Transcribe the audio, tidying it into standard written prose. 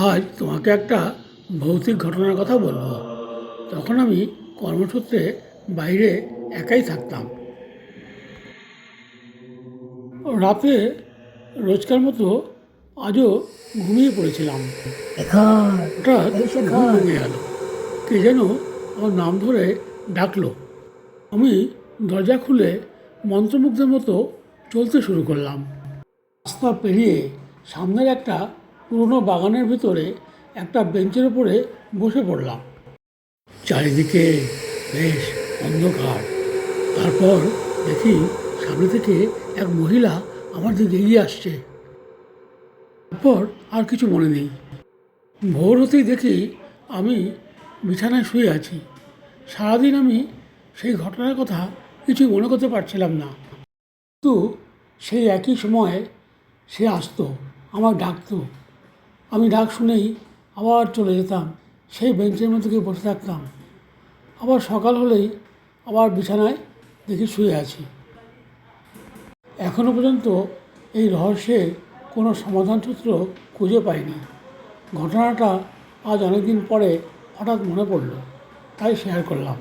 আজ তোমাকে একটা ভৌতিক ঘটনার কথা বলবো। তখন আমি কর্মসূত্রে বাইরে একাই থাকতাম। রাতে রোজকার মতো আজও ঘুমিয়ে পড়েছিলাম। শেখর, হঠাৎ এই ঘুম শেখর। ভেঙে গেল। কে যেন আমার নাম ধরে ডাকলো। আমি দরজা খুলে মন্ত্রমুগ্ধের মতো চলতে শুরু করলাম। রাস্তা পেরিয়ে সামনের একটা পুরনো বাগানের ভিতরে একটা বেঞ্চের উপরে বসে পড়লাম। চারিদিকে বেশ অন্ধকার। তারপর দেখি সামনে থেকে এক মহিলা আমার দিকে এগিয়ে আসছে। তারপর আর কিছু মনে নেই। ভোর হতেই দেখি আমি বিছানায় শুয়ে আছি। সারাদিন আমি সেই ঘটনার কথা কিছুই মনে করতে পারছিলাম না, কিন্তু সেই একই সময়ে সে আসতো, আমার ডাকতো। আমি ডাক শুনেই আবার চলে যেতাম, সেই বেঞ্চের মধ্যে গিয়ে বসে থাকতাম। আবার সকাল হলেই আবার বিছানায় দেখি শুয়ে আছি। এখনো পর্যন্ত এই রহস্যের কোনো সমাধান সূত্র খুঁজে পাইনি। ঘটনাটা আজ অনেক দিন পরে হঠাৎ মনে পড়ল, তাই শেয়ার করলাম।